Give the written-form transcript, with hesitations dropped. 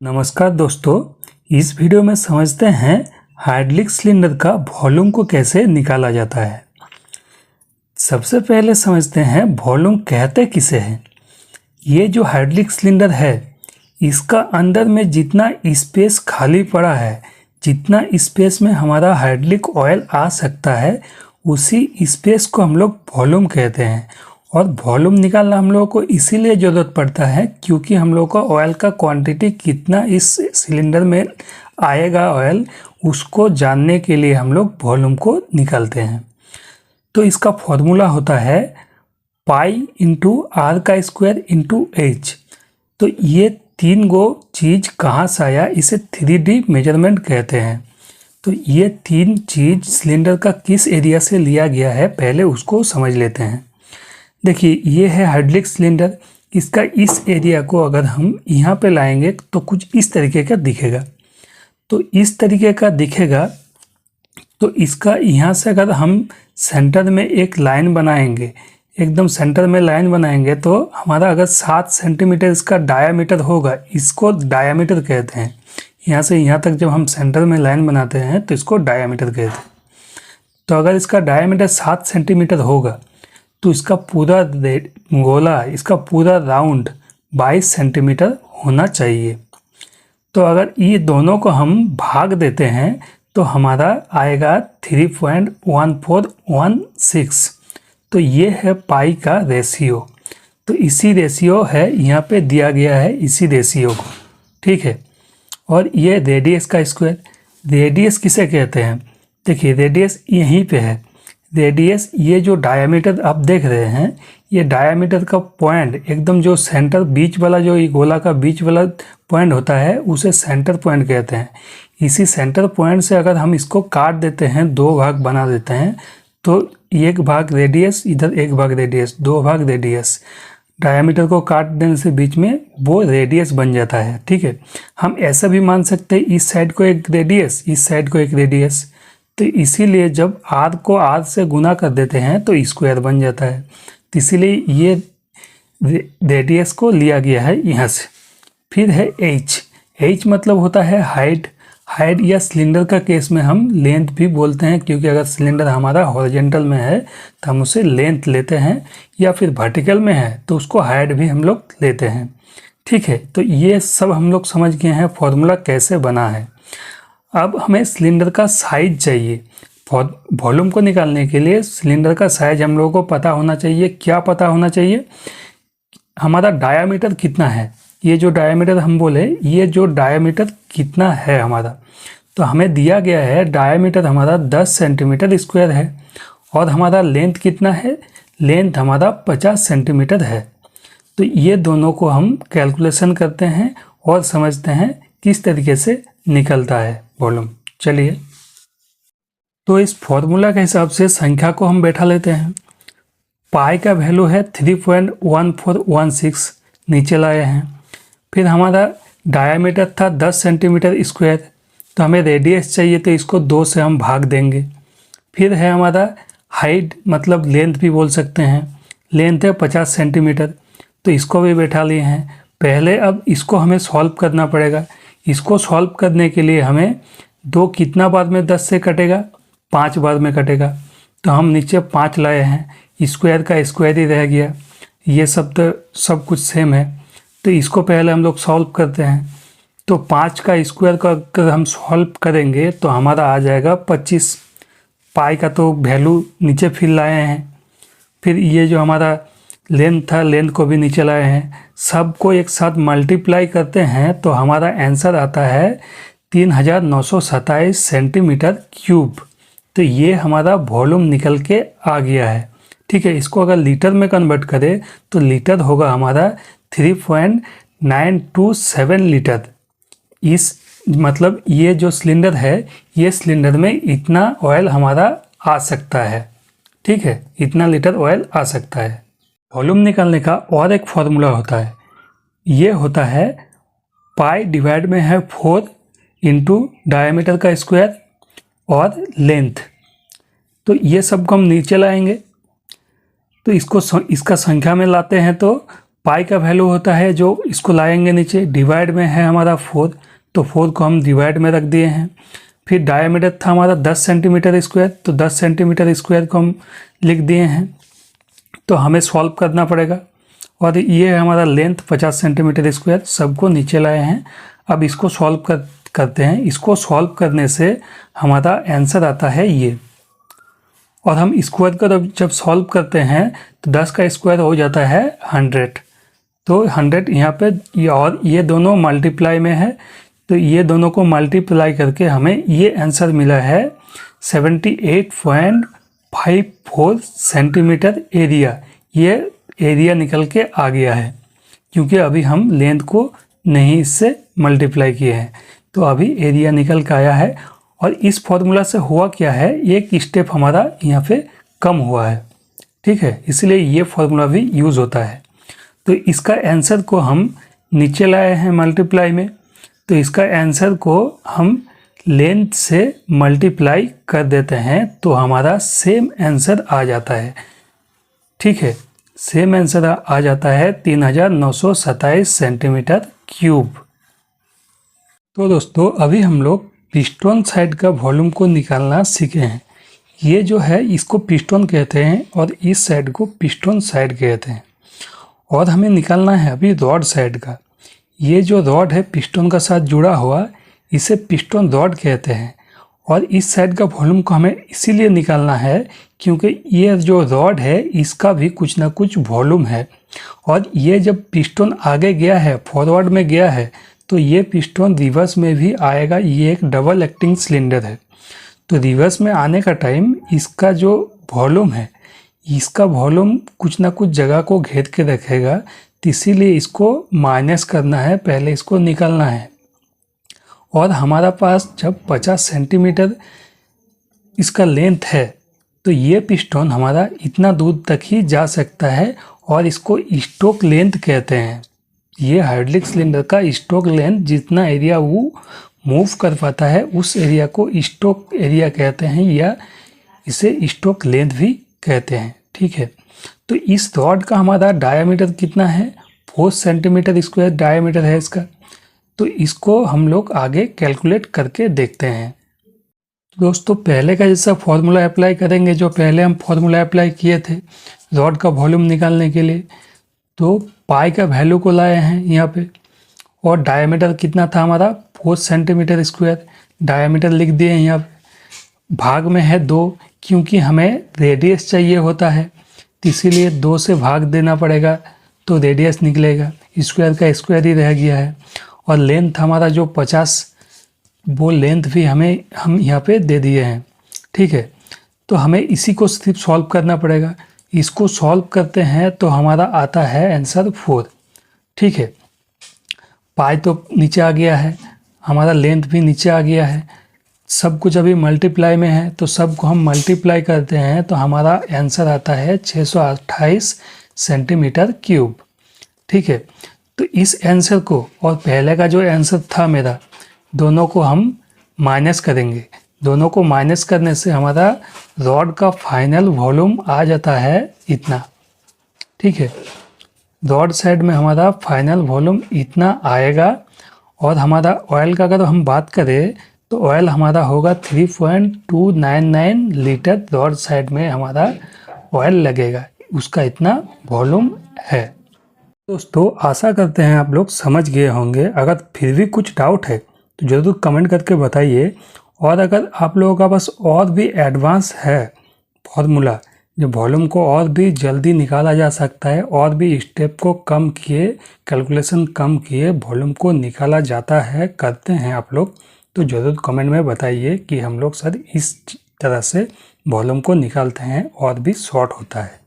नमस्कार दोस्तों, इस वीडियो में समझते हैं हाइड्रोलिक सिलेंडर का वॉल्यूम को कैसे निकाला जाता है। सबसे पहले समझते हैं वॉल्यूम कहते किसे हैं। ये जो हाइड्रोलिक सिलेंडर है, इसका अंदर में जितना स्पेस खाली पड़ा है, जितना स्पेस में हमारा हाइड्रोलिक ऑयल आ सकता है, उसी स्पेस को हम लोग वॉल्यूम कहते हैं। और वॉल्यूम निकालना हम लोगों को इसीलिए ज़रूरत पड़ता है क्योंकि हम लोग का ऑयल का क्वांटिटी कितना इस सिलेंडर में आएगा ऑयल, उसको जानने के लिए हम लोग वॉल्यूम को निकालते हैं। तो इसका फॉर्मूला होता है पाई इंटू आर का स्क्वायर इंटू एच। तो ये तीन गो चीज़ कहाँ से आया, इसे 3D मेजरमेंट कहते हैं। तो ये तीन चीज़ सिलेंडर का किस एरिया से लिया गया है, पहले उसको समझ लेते हैं। देखिए, ये है हाइड्रोलिक सिलेंडर। इसका इस एरिया को अगर हम यहाँ पे लाएंगे तो कुछ इस तरीके का दिखेगा। तो इस तरीके का दिखेगा। तो इसका यहाँ से अगर हम सेंटर में एक लाइन बनाएंगे, एकदम सेंटर में लाइन बनाएंगे, तो हमारा अगर 7 सेंटीमीटर इसका डायामीटर होगा, इसको डायामीटर कहते हैं। यहाँ से यहाँ तक जब हम सेंटर में लाइन बनाते हैं तो इसको डायामीटर कहते हैं। तो अगर इसका डायामीटर 7 सेंटीमीटर होगा तो इसका पूरा गोला, इसका पूरा राउंड 22 सेंटीमीटर होना चाहिए। तो अगर ये दोनों को हम भाग देते हैं तो हमारा आएगा 3.1416। तो ये है पाई का रेशियो। तो इसी रेशियो है यहाँ पे दिया गया है, इसी रेशियो को, ठीक है। और ये रेडियस का स्क्वायर। रेडियस किसे कहते हैं? देखिए, रेडियस यहीं पे है। रेडियस, ये जो डायामीटर आप देख रहे हैं, ये डायामीटर का पॉइंट एकदम जो सेंटर बीच वाला, जो ये गोला का बीच वाला पॉइंट होता है, उसे सेंटर पॉइंट कहते हैं। इसी सेंटर पॉइंट से अगर हम इसको काट देते हैं, 2 भाग बना देते हैं, तो एक भाग रेडियस, इधर एक भाग रेडियस, 2 भाग रेडियस, डायामीटर को काट देने से बीच में वो रेडियस बन जाता है, ठीक है। हम ऐसा भी मान सकते हैं, इस साइड को एक रेडियस, इस साइड को एक रेडियस। तो इसीलिए जब आर को आर से गुना कर देते हैं तो स्क्वायर बन जाता है। तो इसीलिए ये रेडियस को लिया गया है यहाँ से। फिर है एच। एच मतलब होता है हाइट। हाइट या सिलेंडर का केस में हम लेंथ भी बोलते हैं, क्योंकि अगर सिलेंडर हमारा हॉरिजॉन्टल में है तो हम उसे लेंथ लेते हैं, या फिर वर्टिकल में है तो उसको हाइट भी हम लोग लेते हैं, ठीक है। तो ये सब हम लोग समझ गए हैं फॉर्मूला कैसे बना है। अब हमें सिलेंडर का साइज चाहिए। वॉल्यूम को निकालने के लिए सिलेंडर का साइज हम लोगों को पता होना चाहिए। क्या पता होना चाहिए? हमारा डायामीटर कितना है। ये जो डायामीटर हम बोले, ये जो डायामीटर कितना है हमारा, तो हमें दिया गया है डायामीटर हमारा 10 सेंटीमीटर स्क्वायर है। और हमारा लेंथ कितना है? लेंथ हमारा 50 सेंटीमीटर है। तो ये दोनों को हम कैलकुलेशन करते हैं और समझते हैं किस तरीके से निकलता है वॉल्यूम। चलिए, तो इस फॉर्मूला के हिसाब से संख्या को हम बैठा लेते हैं। पाई का वैल्यू है 3.1416, नीचे लाए हैं। फिर हमारा डायामीटर था 10 सेंटीमीटर स्क्वायर, तो हमें रेडियस चाहिए, तो इसको 2 से हम भाग देंगे। फिर है हमारा हाइट, मतलब लेंथ भी बोल सकते हैं। लेंथ है 50 सेंटीमीटर, तो इसको भी बैठा लिए हैं। पहले अब इसको हमें सॉल्व करना पड़ेगा। इसको सॉल्व करने के लिए हमें 2 कितना बार में 10 से कटेगा? 5 बार में कटेगा। तो हम नीचे 5 लाए हैं, स्क्वायर का स्क्वायर ही रह गया। ये सब तो सब कुछ सेम है। तो इसको पहले हम लोग सॉल्व करते हैं। तो 5 का स्क्वायर का अगर हम सॉल्व करेंगे तो हमारा आ जाएगा 25। पाई का तो वैल्यू नीचे फिर लाए हैं। फिर ये जो हमारा लेंथ था, लेंथ को भी नीचे लाए हैं। सबको एक साथ मल्टीप्लाई करते हैं तो हमारा आंसर आता है 3927 सेंटीमीटर क्यूब। तो ये हमारा वॉल्यूम निकल के आ गया है, ठीक है। इसको अगर लीटर में कन्वर्ट करें तो लीटर होगा हमारा 3.927 लीटर। इस मतलब ये जो सिलेंडर है, ये सिलेंडर में इतना ऑयल हमारा आ सकता है, ठीक है। इतना लीटर ऑयल आ सकता है। वॉल्यूम निकालने का और एक फॉर्मूला होता है। ये होता है पाई डिवाइड में है 4 इंटू डायामीटर का स्क्वायर और लेंथ। तो ये सब को हम नीचे लाएंगे, तो इसको इसका संख्या में लाते हैं तो पाई का वैल्यू होता है जो इसको लाएंगे नीचे, डिवाइड में है हमारा 4, तो 4 को हम डिवाइड में रख दिए हैं। फिर डायमीटर था हमारा 10 सेंटीमीटर स्क्वायर, तो 10 सेंटीमीटर स्क्वायर को हम लिख दिए हैं। तो हमें सॉल्व करना पड़ेगा। और ये है हमारा लेंथ 50 सेंटीमीटर स्क्वायर, सबको नीचे लाए हैं। अब इसको सॉल्व करते हैं। इसको सॉल्व करने से हमारा आंसर आता है ये। और हम स्क्वायर को जब सॉल्व करते हैं तो 10 का स्क्वायर हो जाता है 100। तो 100 यहाँ पे, और ये दोनों मल्टीप्लाई में है, तो ये दोनों को मल्टीप्लाई करके हमें ये आंसर मिला है 78.54 सेंटीमीटर एरिया। ये एरिया निकल के आ गया है, क्योंकि अभी हम लेंथ को नहीं इससे मल्टीप्लाई किए हैं, तो अभी एरिया निकल के आया है। और इस फॉर्मूला से हुआ क्या है, एक स्टेप हमारा यहाँ पे कम हुआ है, ठीक है, इसलिए ये फॉर्मूला भी यूज़ होता है। तो इसका आंसर को हम नीचे लाए हैं मल्टीप्लाई में, तो इसका आंसर को हम लेंथ से मल्टीप्लाई कर देते हैं, तो हमारा सेम आंसर आ जाता है, ठीक है, सेम आंसर आ जाता है 3927 सेंटीमीटर क्यूब। तो दोस्तों अभी हम लोग पिस्टन साइड का वॉल्यूम को निकालना सीखे हैं। ये जो है इसको पिस्टन कहते हैं और इस साइड को पिस्टन साइड कहते हैं। और हमें निकालना है अभी रॉड साइड का। ये जो रॉड है पिस्टन का साथ जुड़ा हुआ, इसे पिस्टन रॉड कहते हैं। और इस साइड का वॉल्यूम को हमें इसीलिए निकालना है क्योंकि ये जो रॉड है इसका भी कुछ ना कुछ वॉल्यूम है। और ये जब पिस्टन आगे गया है, फॉरवर्ड में गया है, तो ये पिस्टन रिवर्स में भी आएगा। ये एक डबल एक्टिंग सिलेंडर है, तो रिवर्स में आने का टाइम इसका जो वॉल्यूम है, इसका वॉल्यूम कुछ ना कुछ जगह को घेर के रखेगा, तो इसीलिए इसको माइनस करना है, पहले इसको निकालना है। और हमारा पास जब 50 सेंटीमीटर इसका लेंथ है, तो ये पिस्टन हमारा इतना दूर तक ही जा सकता है और इसको स्टोक लेंथ कहते हैं। ये हाइड्रोलिक सिलेंडर का स्टोक लेंथ, जितना एरिया वो मूव कर पाता है उस एरिया को स्टोक एरिया कहते हैं, या इसे स्टोक लेंथ भी कहते हैं, ठीक है। तो इस रॉड का हमारा डायामीटर कितना है, 4 सेंटीमीटर स्क्वायर डायामीटर है इसका। तो इसको हम लोग आगे कैलकुलेट करके देखते हैं। दोस्तों पहले का जैसा फॉर्मूला अप्लाई करेंगे, जो पहले हम फॉर्मूला अप्लाई किए थे रॉड का वॉल्यूम निकालने के लिए। तो पाई का वैल्यू को लाए हैं यहाँ पे, और डायामीटर कितना था हमारा 4 सेंटीमीटर स्क्वायर, डायामीटर लिख दिए हैं यहाँ पे। भाग में है 2, क्योंकि हमें रेडियस चाहिए होता है, तो इसीलिए 2 से भाग देना पड़ेगा, तो रेडियस निकलेगा। स्क्वायर का स्क्वायर ही रह गया है। और लेंथ हमारा जो 50, वो लेंथ भी हम यहाँ पे दे दिए हैं, ठीक है। तो हमें इसी को सिर्फ सॉल्व करना पड़ेगा। इसको सॉल्व करते हैं तो हमारा आता है आंसर 4, ठीक है। पाई तो नीचे आ गया है, हमारा लेंथ भी नीचे आ गया है, सब कुछ अभी मल्टीप्लाई में है, तो सब को हम मल्टीप्लाई करते हैं तो हमारा आंसर आता है 628 सेंटीमीटर क्यूब, ठीक है। तो इस आंसर को और पहले का जो आंसर था मेरा, दोनों को हम माइनस करेंगे। दोनों को माइनस करने से हमारा रॉड का फाइनल वॉल्यूम आ जाता है इतना, ठीक है। रॉड साइड में हमारा फाइनल वॉल्यूम इतना आएगा। और हमारा ऑयल का अगर हम बात करें तो ऑयल हमारा होगा 3.299 लीटर रॉड साइड में हमारा ऑयल लगेगा, उसका इतना वॉल्यूम है। दोस्तों आशा करते हैं आप लोग समझ गए होंगे। अगर फिर भी कुछ डाउट है तो ज़रूर कमेंट करके बताइए। और अगर आप लोगों का बस और भी एडवांस है फॉर्मूला, जो वॉल्यूम को और भी जल्दी निकाला जा सकता है, और भी स्टेप को कम किए, कैलकुलेशन कम किए वॉल्यूम को निकाला जाता है, करते हैं आप लोग, तो ज़रूर कमेंट में बताइए कि हम लोग सर इस तरह से वॉल्यूम को निकालते हैं और भी शॉर्ट होता है।